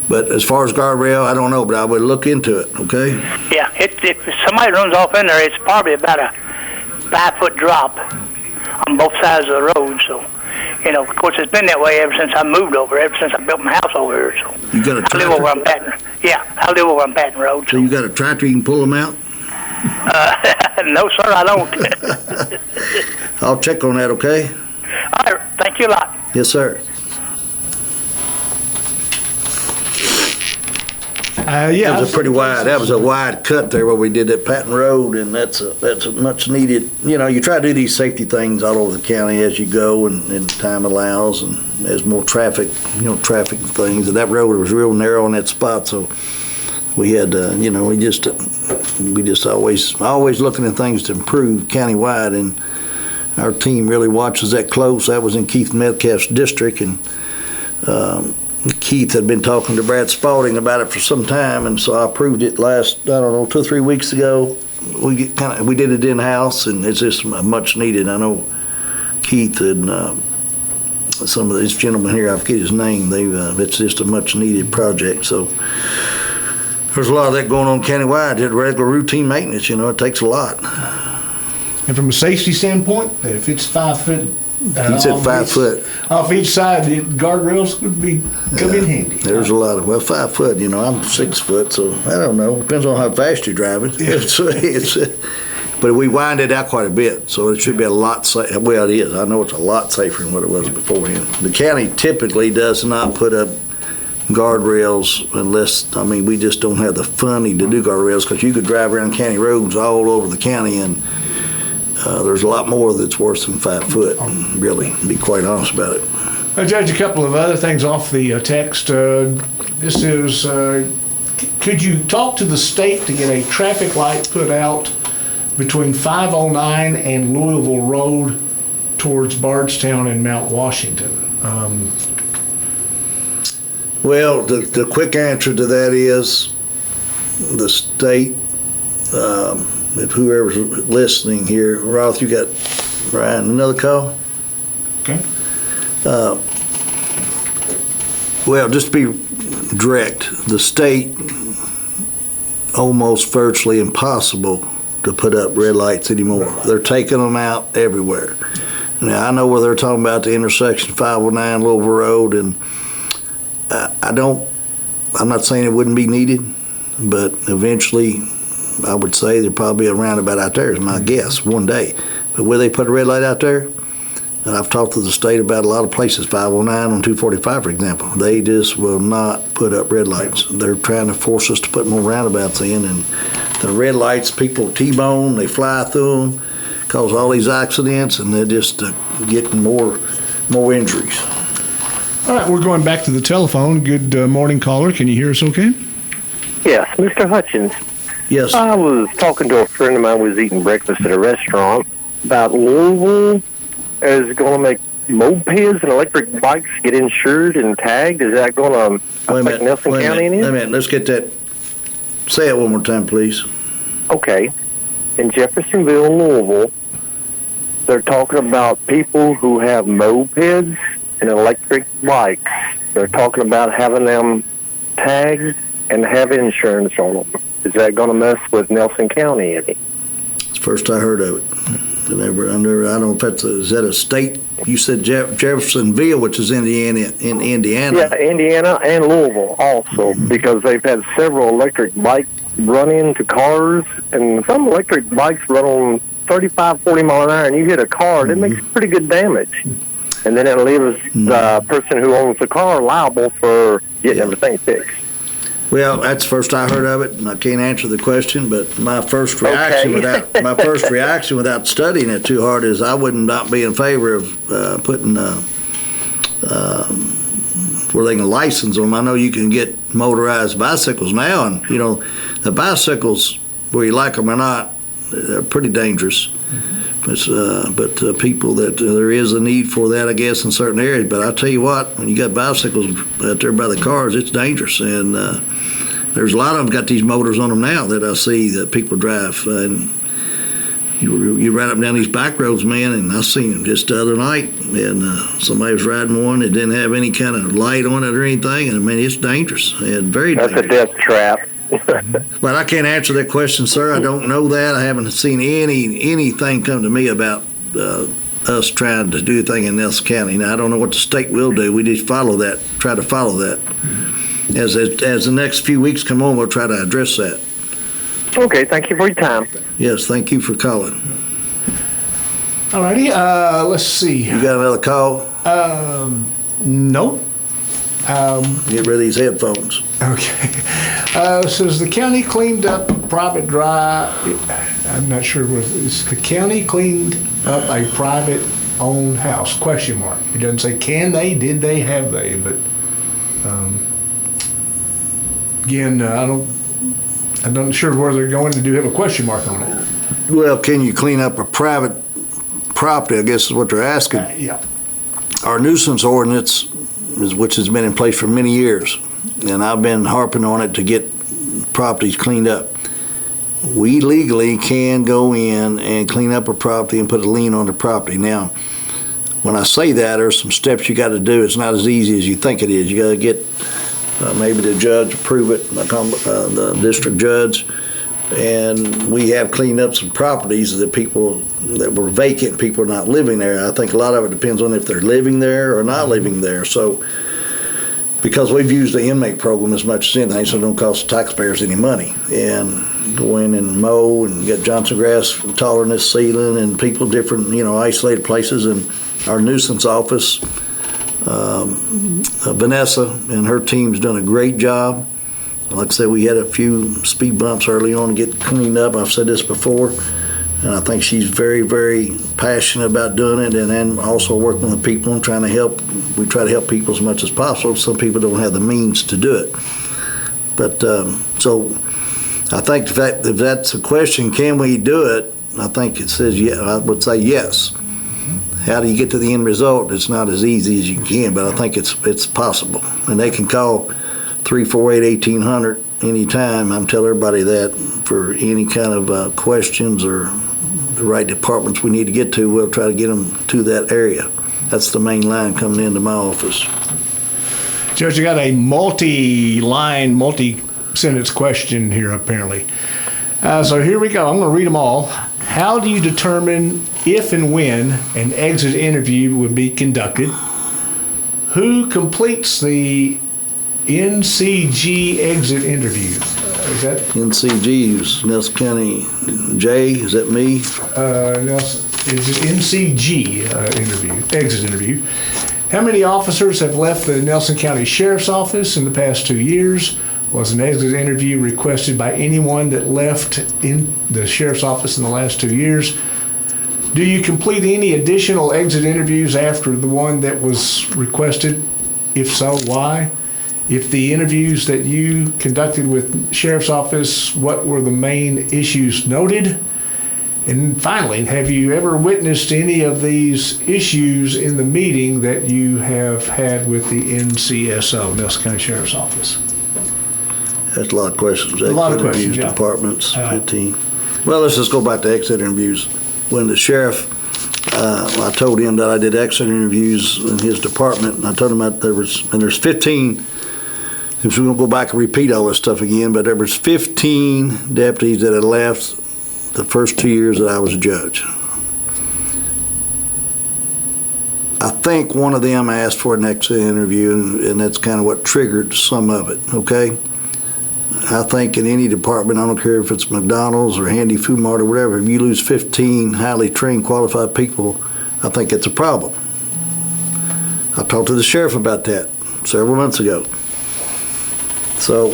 but as far as guardrail, I don't know, but I would look into it, okay? Yeah, if somebody runs off in there, it's probably about a 5-foot drop on both sides of the road. So, of course, it's been that way ever since I moved over, ever since I built my house over here. So you got a tractor? I live over on Patton. Yeah, I live over on Patton Road. So you got a tractor, you can pull them out? No, sir, I don't. I'll check on that, okay? All right, thank you a lot. Yes, sir. Yeah, that was a wide cut there where we did that Patton Road, and that's a much needed. You try to do these safety things all over the county as you go, and time allows, and there's more traffic, traffic things. And that road was real narrow in that spot, so we had, we just always looking at things to improve countywide, and our team really watches that close. That was in Keith Metcalf's district, and Keith had been talking to Brad Spalding about it for some time, and so I approved it last, 2 or 3 weeks ago. We did it in-house, and it's just much needed. I know Keith and some of these gentlemen here, I forget his name, it's just a much needed project. So there's a lot of that going on countywide, just regular routine maintenance, it takes a lot. And from a safety standpoint, if it's 5 foot, he said 5 foot. Off each side, the guardrails would come in handy. There's a lot of 5 foot. I'm 6 foot, so I don't know. Depends on how fast you're driving. Yeah. But we winded out quite a bit, so it should be a lot safer. Well, it is. I know it's a lot safer than what it was beforehand. The county typically does not put up guardrails unless, I mean, we just don't have the funding to do guardrails, because you could drive around county roads all over the county, and there's a lot more that's worse than 5 foot, really, to be quite honest about it. Judge, a couple of other things off the text. This is, could you talk to the state to get a traffic light put out between 509 and Louisville Road towards Bardstown and Mount Washington? Well, the quick answer to that is the state, if whoever's listening here, Roth, you got Ryan, another call? Okay. Well, just to be direct, the state almost virtually impossible to put up red lights anymore. They're taking them out everywhere. Now, I know where they're talking about the intersection 509 Louisville Road, and I'm not saying it wouldn't be needed, but eventually I would say there'd probably be a roundabout out there is my guess one day. But will they put a red light out there? And I've talked to the state about a lot of places, 509 on 245, for example. They just will not put up red lights. They're trying to force us to put more roundabouts in, and the red lights, people T-bone, they fly through them, cause all these accidents, and they're just getting more injuries. All right, we're going back to the telephone. Good morning, caller. Can you hear us okay? Yes, Mr. Hutchins. Yes. I was talking to a friend of mine who was eating breakfast at a restaurant about Louisville is going to make mopeds and electric bikes get insured and tagged. Is that going to affect Nelson County any? Wait a minute. Let's get that. Say it one more time, please. Okay. In Jeffersonville, Louisville, they're talking about people who have mopeds and electric bikes. They're talking about having them tagged and have insurance on them. Is that going to mess with Nelson County any? It's the first I heard of it. I don't know if that's is that a state? You said Jeffersonville, which is in Indiana. Yeah, Indiana and Louisville also, because they've had several electric bikes run into cars, and some electric bikes run on 35, 40 mile an hour, and you hit a car, and it makes pretty good damage. And then it leaves the person who owns the car liable for getting everything fixed. Well, that's the first I heard of it, and I can't answer the question. But my first reaction without studying it too hard is I would not be in favor of putting where they can license them. I know you can get motorized bicycles now, and the bicycles, whether you like them or not, they're pretty dangerous. But people that there is a need for that, I guess, in certain areas. But I tell you what, when you got bicycles out there by the cars, it's dangerous. And there's a lot of them got these motors on them now that I see that people drive. And you ride up down these back roads, man, and I seen them just the other night. And somebody was riding one that didn't have any kind of light on it or anything. And I mean, it's dangerous and very dangerous. That's a death trap. But I can't answer that question, sir. I don't know that. I haven't seen anything come to me about us trying to do anything in Nelson County. Now, I don't know what the state will do. We just follow that, try to follow that. As the next few weeks come on, we'll try to address that. Okay, thank you for your time. Yes, thank you for calling. All righty, let's see. You got another call? No. Get rid of these headphones. Okay. Says the county cleaned up private drive. I'm not sure. Is the county cleaned up a private owned house? Question mark. It doesn't say can they, did they, have they, but again, I'm not sure where they're going to do have a question mark on it. Well, can you clean up a private property, I guess is what they're asking. Yeah. Our nuisance ordinance, which has been in place for many years, and I've been harping on it to get properties cleaned up. We legally can go in and clean up a property and put a lien on the property. Now, when I say that, there's some steps you got to do. It's not as easy as you think it is. You got to get maybe the judge approve it, the district judge, and we have cleaned up some properties that people that were vacant, people are not living there. I think a lot of it depends on if they're living there or not living there. So, because we've used the inmate program as much as anything, so it don't cost the taxpayers any money. And go in and mow and get Johnson grass taller than this ceiling and people different, isolated places. And our nuisance office, Vanessa and her team's done a great job. Like I said, we had a few speed bumps early on to get cleaned up. I've said this before. And I think she's very, very passionate about doing it, and then also working with people and trying to help. We try to help people as much as possible. Some people don't have the means to do it. But so I think if that's a question, can we do it? I think it says, yeah, I would say yes. How do you get to the end result? It's not as easy as you can, but I think it's possible. And they can call 348-1800 anytime. I'm telling everybody that for any kind of questions or the right departments we need to get to, we'll try to get them to that area. That's the main line coming into my office. Judge, you got a multi-line, multi-sentence question here, apparently. So here we go. I'm going to read them all. How do you determine if and when an exit interview would be conducted? Who completes the NCG exit interview? Is that NCG is Nelson County J? Is that me? Nelson, is it NCG exit interview? How many officers have left the Nelson County Sheriff's Office in the past 2 years? Was an exit interview requested by anyone that left in the Sheriff's Office in the last 2 years? Do you complete any additional exit interviews after the one that was requested? If so, why? If the interviews that you conducted with Sheriff's Office, what were the main issues noted? And finally, have you ever witnessed any of these issues in the meeting that you have had with the NCSO, Nelson County Sheriff's Office? That's a lot of questions. A lot of questions, interviews, yeah. Departments, 15. Well, let's just go back to exit interviews. When the sheriff, I told him that I did exit interviews in his department, and I told him that there's 15. If we're going to go back and repeat all this stuff again, but there was 15 deputies that had left the first 2 years that I was a judge. I think one of them asked for an exit interview, and that's kind of what triggered some of it, okay? I think in any department, I don't care if it's McDonald's or Handy Food Mart or whatever, if you lose 15 highly trained, qualified people, I think it's a problem. I talked to the sheriff about that several months ago. So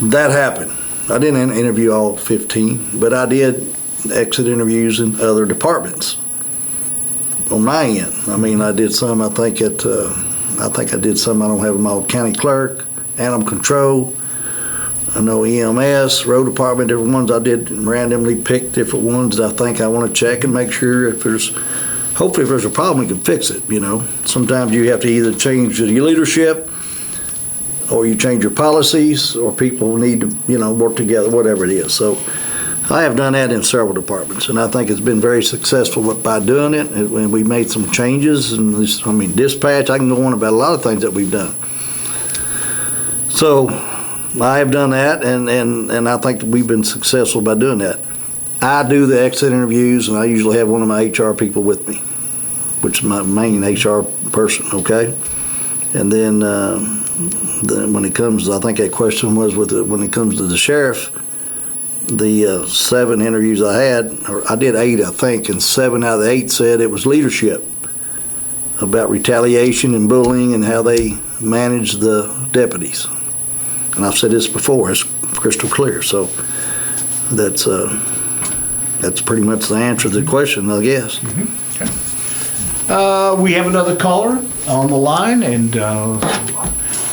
that happened. I didn't interview all 15, but I did exit interviews in other departments on my end. I mean, I did some, I think I did some, I don't have them all, county clerk, animal control, I know EMS, road department, different ones I did randomly pick different ones that I think I want to check and make sure hopefully if there's a problem, we can fix it, Sometimes you have to either change your leadership or you change your policies, or people need to, work together, whatever it is. So I have done that in several departments, and I think it's been very successful by doing it, and we made some changes, and dispatch, I can go on about a lot of things that we've done. So I have done that, and I think that we've been successful by doing that. I do the exit interviews, and I usually have one of my HR people with me, which is my main HR person, okay? And then when it comes, I think that question was when it comes to the sheriff, the 7 interviews I had, or I did 8, I think, and 7 out of the 8 said it was leadership about retaliation and bullying and how they manage the deputies. And I've said this before, it's crystal clear. So that's pretty much the answer to the question, I guess. Mm-hmm. Okay. We have another caller on the line, and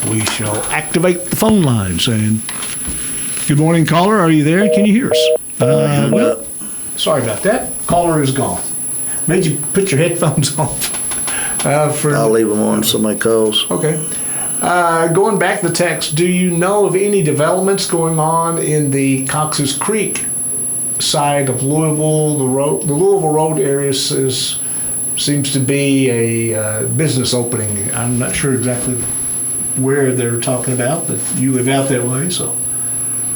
we shall activate the phone lines. And good morning, caller. Are you there? Can you hear us? No. Sorry about that. Caller is gone. Made you put your headphones on. I'll leave them on. Somebody calls. Okay. Going back to the text, do you know of any developments going on in the Cox's Creek side of Louisville? The Louisville Road area seems to be a business opening. I'm not sure exactly where they're talking about, but you live out that way, so.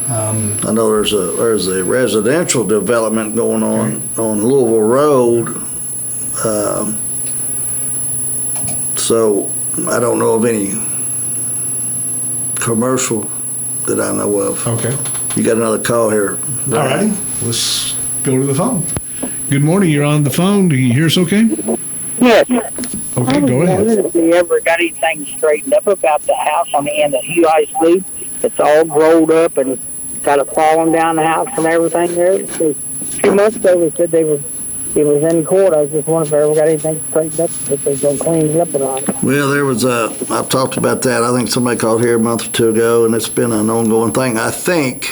I know there's a residential development going on Louisville Road. So I don't know of any commercial that I know of. Okay. You got another call here. All righty, let's go to the phone. Good morning, you're on the phone. Do you hear us okay? Yes. Okay, go ahead. I wondered if we ever got anything straightened up about the house on the end of Hugh Ice Loop. It's all rolled up and kind of falling down the house and everything there. So, a few months ago, they said it was in court. I was just wondering if I ever got anything straightened up, if they're going to clean it up or not. Well, there was I've talked about that. I think somebody called here a month or two ago, and it's been an ongoing thing. I think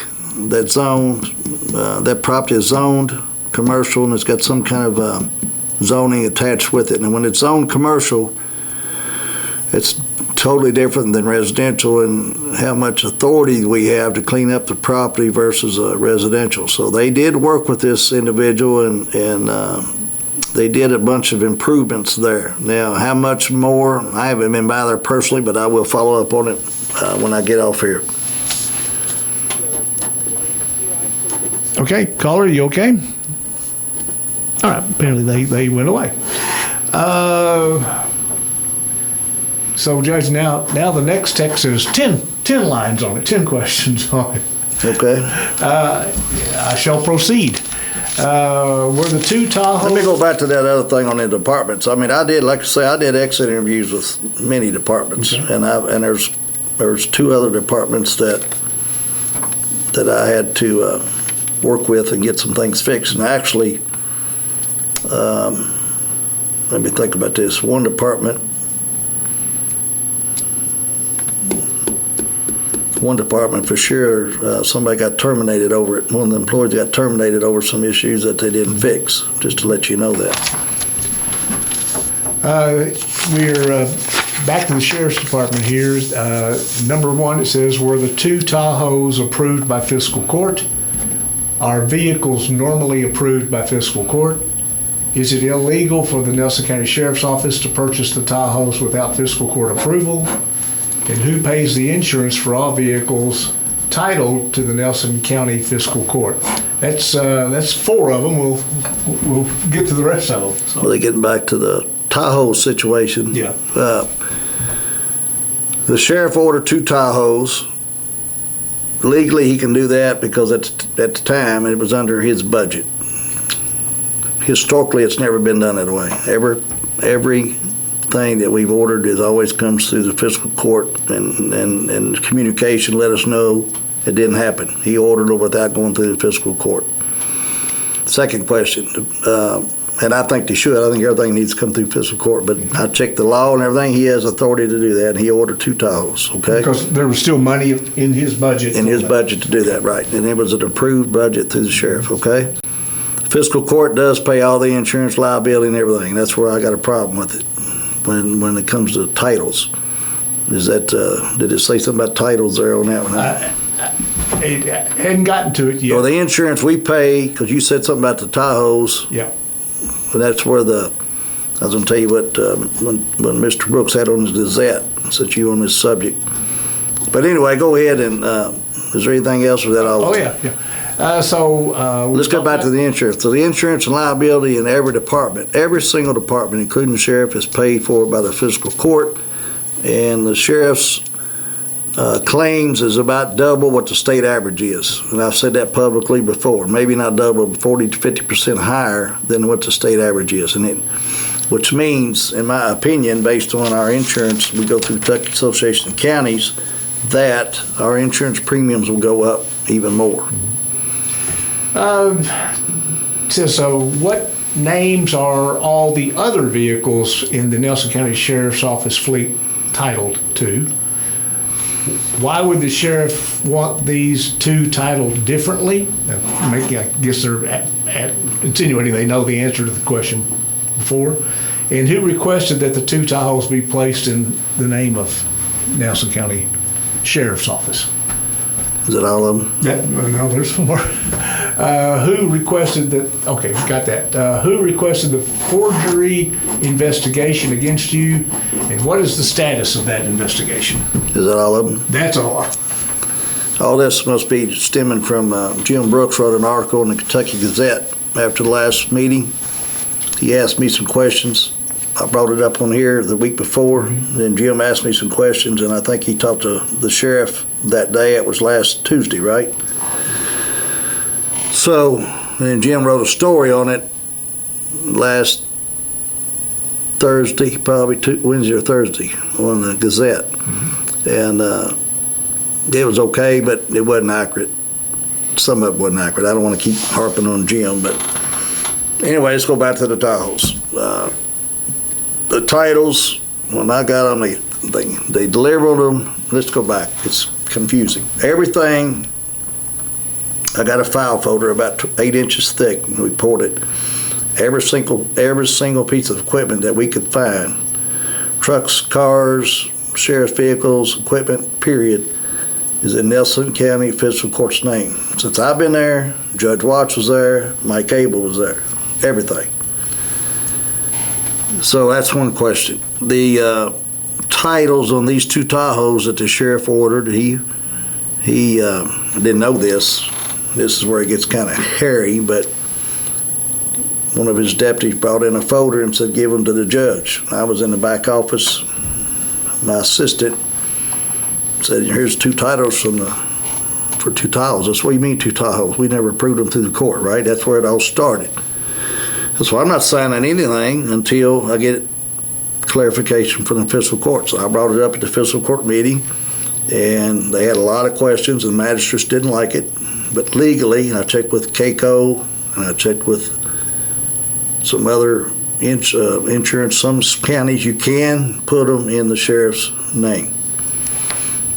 that property is zoned commercial, and it's got some kind of zoning attached with it. And when it's zoned commercial, it's totally different than residential and how much authority we have to clean up the property versus residential. So they did work with this individual, and they did a bunch of improvements there. Now, how much more? I haven't been by there personally, but I will follow up on it when I get off here. Okay, caller, you okay? All right, apparently they went away. So, Judge, now the next text is 10 lines on it, 10 questions on it. Okay. I shall proceed. Were the two Tahoes... Let me go back to that other thing on the departments. I mean, I did exit interviews with many departments, okay. and there's two other departments that I had to work with and get some things fixed. And actually, let me think about this. One department for sure, somebody got terminated over it. One of the employees got terminated over some issues that they didn't fix, just to let you know that. We're back to the Sheriff's Department here. Number one, it says, were the two Tahoes approved by fiscal court? Are vehicles normally approved by fiscal court? Is it illegal for the Nelson County Sheriff's Office to purchase the Tahoes without fiscal court approval? And who pays the insurance for all vehicles titled to the Nelson County Fiscal Court? That's four of them. We'll get to the rest of them. So. Well, getting back to the Tahoe situation. Yeah. The sheriff ordered two Tahoes. Legally, he can do that because at the time it was under his budget. Historically, it's never been done that way. Everything that we've ordered always comes through the fiscal court, and communication let us know it didn't happen. He ordered it without going through the fiscal court. Second question, and I think they should. I think everything needs to come through fiscal court, but I checked the law and everything. He has authority to do that, and he ordered two Tahoes, okay? Because there was still money in his budget. In his budget to do that, right. And it was an approved budget through the sheriff, okay? Fiscal court does pay all the insurance liability and everything. That's where I got a problem with it when it comes to titles. Is that, did it say something about titles there on that one? It hadn't gotten to it yet. Well, the insurance we pay, because you said something about the Tahoes. Yeah. And that's where I was going to tell you what, when Mr. Brooks had on his Gazette, since you on this subject. But anyway, go ahead and, is there anything else with that? Oh, yeah. Let's go back to the insurance. So the insurance and liability in every department, every single department, including the sheriff, is paid for by the fiscal court. And the sheriff's claims is about double what the state average is. And I've said that publicly before. Maybe not double, but 40 to 50% higher than what the state average is. Which means, in my opinion, based on our insurance, we go through the Kentucky Association of Counties, that our insurance premiums will go up even more. So what names are all the other vehicles in the Nelson County Sheriff's Office fleet titled to? Why would the sheriff want these two titled differently? I guess they're insinuating they know the answer to the question before. And who requested that the two Tahoes be placed in the name of Nelson County Sheriff's Office? Is it all of them? No, there's more. Who requested that? Okay, got that. Who requested the forgery investigation against you, and what is the status of that investigation? Is that all of them? That's all. All this must be stemming from Jim Brooks wrote an article in the Kentucky Gazette after the last meeting. He asked me some questions. I brought it up on here the week before. Then Jim asked me some questions, and I think he talked to the sheriff that day. It was last Tuesday, right? So then Jim wrote a story on it last Thursday, probably Wednesday or Thursday, on the Gazette. And it was okay, but it wasn't accurate. Some of it wasn't accurate. I don't want to keep harping on Jim, but anyway, let's go back to the Tahoes. The titles, when I got them, they delivered them. Let's go back. It's confusing. Everything, I got a file folder about 8 inches thick, and we poured it. Every single piece of equipment that we could find, trucks, cars, sheriff's vehicles, equipment, period, is in Nelson County Fiscal Court's name. Since I've been there, Judge Watts was there, Mike Abel was there, everything. So that's one question. The titles on these 2 Tahoes that the sheriff ordered, he didn't know this. This is where it gets kind of hairy, but one of his deputies brought in a folder and said, give them to the judge. I was in the back office. My assistant said, here's 2 titles for 2 Tahoes. That's what you mean 2 Tahoes. We never approved them through the court, right? That's where it all started. So I'm not signing anything until I get clarification from the fiscal court. So I brought it up at the fiscal court meeting, and they had a lot of questions, and the magistrates didn't like it. But legally, and I checked with KCO, and I checked with some other insurance, some counties, you can put them in the sheriff's name.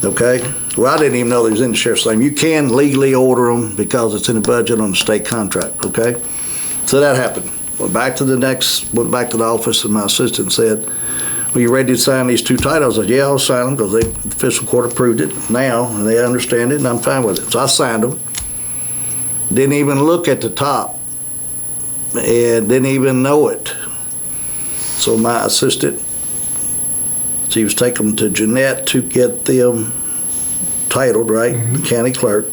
Okay? Well, I didn't even know they was in the sheriff's name. You can legally order them because it's in the budget on the state contract, okay? So that happened. Went back to the office, and my assistant said, well, you ready to sign these 2 titles? I said, yeah, I'll sign them because the fiscal court approved it now, and they understand it, and I'm fine with it. So I signed them. Didn't even look at the top, and didn't even know it. So my assistant, she was taking them to Jeanette to get them titled, right? The county clerk.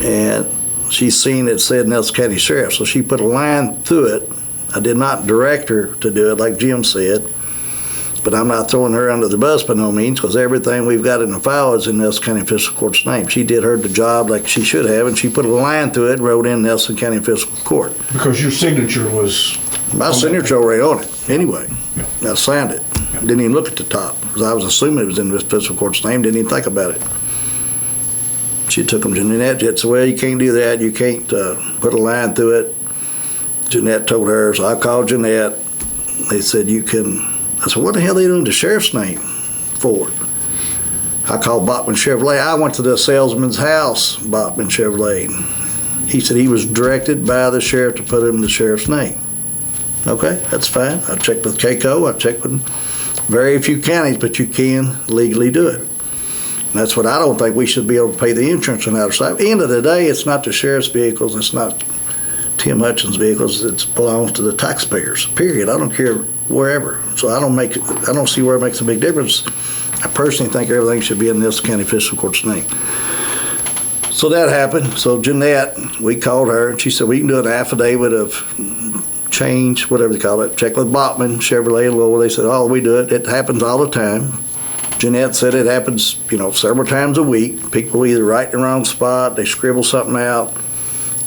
And she seen it said Nelson County Sheriff, so she put a line through it. I did not direct her to do it like Jim said, but I'm not throwing her under the bus by no means, because everything we've got in the file is in Nelson County Fiscal Court's name. She did the job like she should have, and she put a line through it and wrote in Nelson County Fiscal Court. Because your signature was... My signature already on it, anyway. I signed it. Didn't even look at the top, because I was assuming it was in the Fiscal Court's name, didn't even think about it. She took them to Jeanette. Jeanette said, well, you can't do that. You can't put a line through it. Jeanette told her, so I called Jeanette. They said, you can. I said, what the hell are they doing the sheriff's name for? I called Bachman Chevrolet. I went to the salesman's house, Bachman Chevrolet. He said he was directed by the sheriff to put it in the sheriff's name. Okay, that's fine. I checked with KCO. I checked with very few counties, but you can legally do it. And that's what I don't think we should be able to pay the insurance on our side. At the end of the day, it's not the sheriff's vehicles. It's not Tim Hutchins' vehicles. It belongs to the taxpayers, period. I don't care wherever. So I don't see where it makes a big difference. I personally think everything should be in Nelson County Fiscal Court's name. So that happened. So Jeanette, we called her, and she said, we can do an affidavit of change, whatever they call it. Check with Bachman Chevrolet and Lowell. They said, oh, we do it. It happens all the time. Jeanette said it happens, several times a week. People either write in the wrong spot, they scribble something out.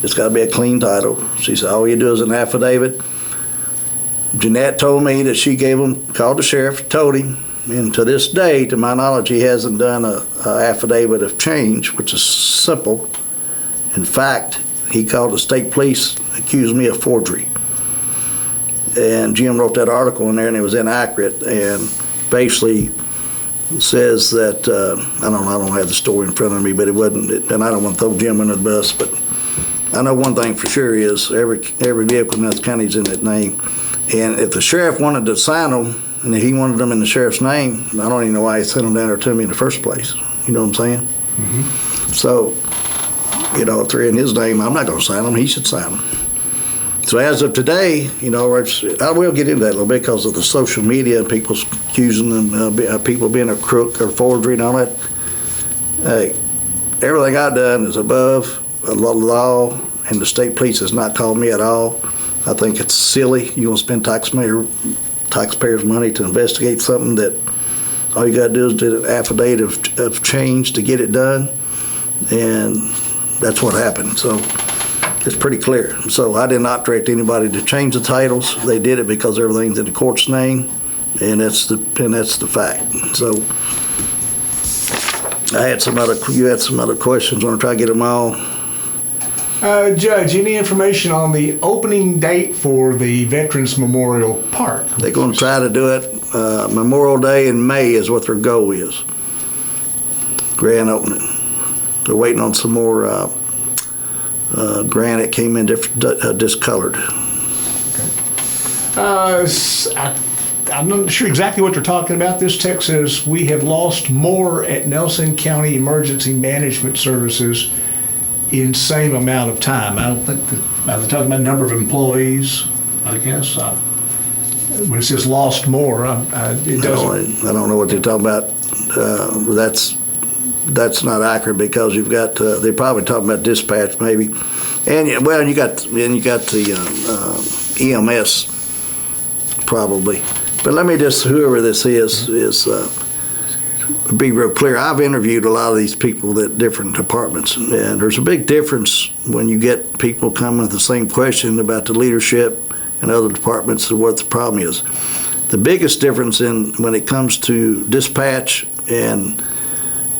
It's got to be a clean title. She said, all you do is an affidavit. Jeanette told me that she called the sheriff, told him, and to this day, to my knowledge, he hasn't done a affidavit of change, which is simple. In fact, he called the state police, accused me of forgery. And Jim wrote that article in there, and it was inaccurate, and basically says that, I don't have the story in front of me, but it wasn't, and I don't want to throw Jim under the bus, but I know one thing for sure is every vehicle in that county is in that name. And if the sheriff wanted to sign them, and if he wanted them in the sheriff's name, I don't even know why he sent them down there to me in the first place. You know what I'm saying? Mm-hmm. So, if they're in his name, I'm not going to sign them. He should sign them. So as of today, I will get into that a little bit because of the social media and people accusing them, people being a crook or forgery and all that. Hey, everything I've done is above the law, and the state police has not called me at all. I think it's silly. You want to spend taxpayers' money to investigate something that all you got to do is do an affidavit of change to get it done. And that's what happened. So it's pretty clear. So I did not direct anybody to change the titles. They did it because everything's in the court's name, and that's the fact. So you had some other questions. Want to try to get them all? Judge, any information on the opening date for the Veterans Memorial Park? They're going to try to do it Memorial Day in May is what their goal is. Grand opening. They're waiting on some more granite came in discolored. I'm not sure exactly what they're talking about. This text says we have lost more at Nelson County Emergency Management Services in same amount of time. I don't think they're talking about number of employees, I guess. When it says lost more, it doesn't. I don't know what they're talking about. That's not accurate because you've got they're probably talking about dispatch maybe, and you got the EMS probably. But let me just, whoever this is be real clear. I've interviewed a lot of these people at different departments, and there's a big difference when you get people coming with the same question about the leadership and other departments and what the problem is. The biggest difference when it comes to dispatch, and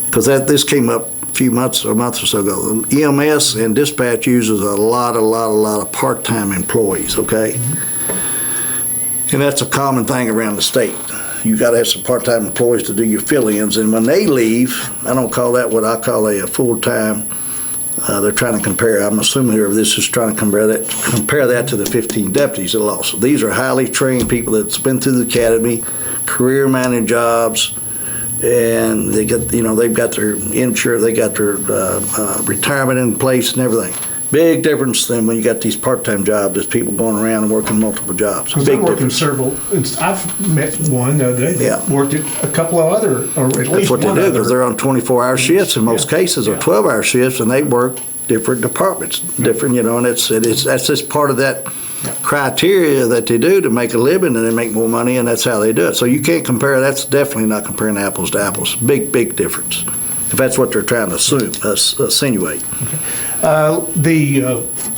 because this came up a month or so ago, EMS and dispatch uses a lot of part-time employees, okay? And that's a common thing around the state. You got to have some part-time employees to do your fill-ins, and when they leave, I don't call that what I call a full-time. They're trying to compare. I'm assuming whoever this is trying to compare that to the 15 deputies that lost. So these are highly trained people that's been through the academy, career-minded jobs, and they've got their insurance, they got their retirement in place and everything. Big difference than when you got these part-time jobs. There's people going around and working multiple jobs. Because I'm working several. I've met one the other day that worked at a couple of other, or at least that's what one they do, other. because they're on 24-hour shifts in most cases, or 12-hour shifts, and they work different departments, different, and that's just part of that criteria that they do to make a living, and they make more money, and that's how they do it. So you can't compare. That's definitely not comparing apples to apples. Big difference, if that's what they're trying to insinuate. Okay. The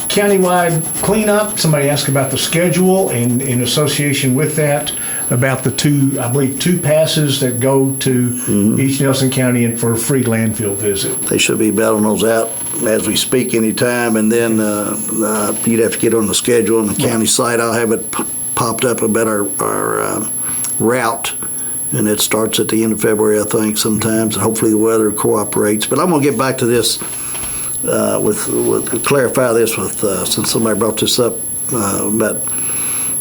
countywide cleanup, somebody asked about the schedule, and in association with that, about the two passes that go to each Nelson County and for a free landfill visit. They should be battling those out as we speak anytime, and then you'd have to get on the schedule on the county site. I'll have it popped up about our route, and it starts at the end of February, I think, sometimes, and hopefully the weather cooperates. But I'm going to get back to this clarify this since somebody brought this up about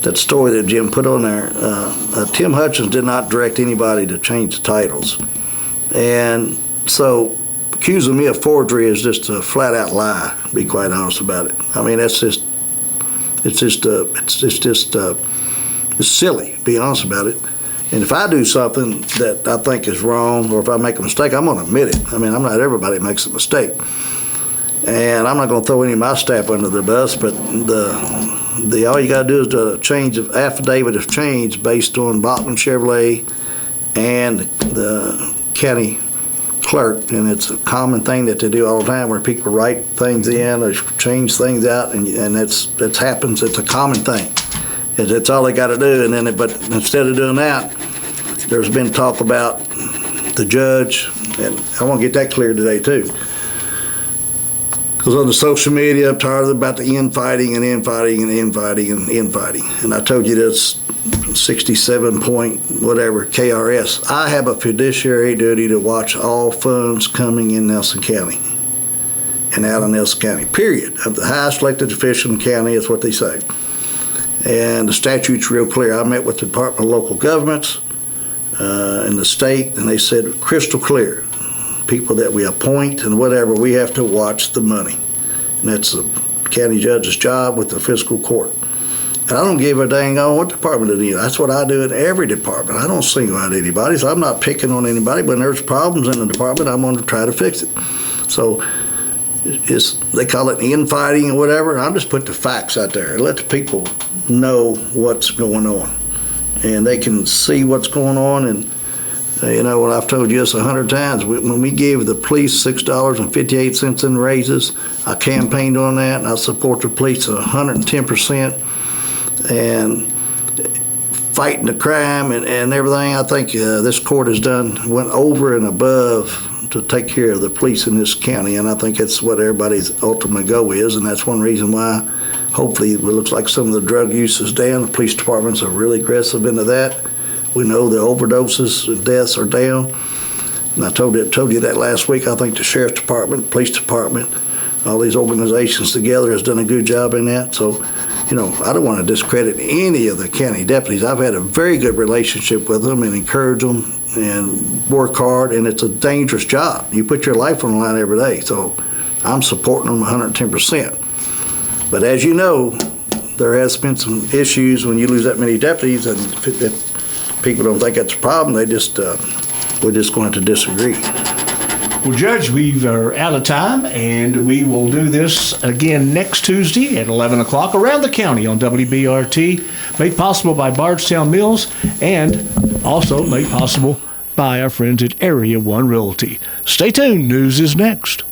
that story that Jim put on there. Tim Hutchins did not direct anybody to change the titles, and so accusing me of forgery is just a flat-out lie. To be quite honest about it. I mean, it's silly. To be honest about it. And if I do something that I think is wrong, or if I make a mistake, I'm going to admit it. I mean, I'm not everybody makes a mistake. And I'm not going to throw any of my staff under the bus, but all you got to do is to change the affidavit of change based on Bachman Chevrolet and the county clerk, and it's a common thing that they do all the time where people write things in or change things out, and that happens. It's a common thing. That's all they got to do. And then, but instead of doing that, there's been talk about the judge, and I want to get that clear today too. Because on the social media, I'm tired about the infighting and infighting and infighting and infighting. And I told you this 67 point whatever KRS. I have a fiduciary duty to watch all funds coming in Nelson County and out of Nelson County, period. I'm the highest elected official in the county, is what they say. And the statute's real clear. I met with the Department of Local Governments in the state, and they said crystal clear. People that we appoint and whatever, we have to watch the money. And that's the county judge's job with the fiscal court. And I don't give a dang on what department it is. That's what I do in every department. I don't single out anybody, so I'm not picking on anybody. When there's problems in the department, I'm going to try to fix it. So they call it infighting or whatever. I'm just put the facts out there and let the people know what's going on. And they can see what's going on, and You know, what I've told you this 100 times, when we gave the police $6.58 in raises, I campaigned on that, and I support the police 110%. And fighting the crime and everything, I think this court went over and above to take care of the police in this county, and I think that's what everybody's ultimate goal is, and that's one reason why hopefully it looks like some of the drug use is down. The police departments are really aggressive into that. We know the overdoses and deaths are down, and I told you that last week. I think the sheriff's department, police department, all these organizations together has done a good job in that. So, you know, I don't want to discredit any of the county deputies. I've had a very good relationship with them and encourage them and work hard, and it's a dangerous job. You put your life on the line every day, so I'm supporting them 110%. But as you know, there has been some issues when you lose that many deputies, and if people don't think that's a problem, we're just going to disagree. Well, Judge, we are out of time, and we will do this again next Tuesday at 11 o'clock around the county on WBRT, made possible by Bardstown Mills and also made possible by our friends at Area 1 Realty. Stay tuned. News is next.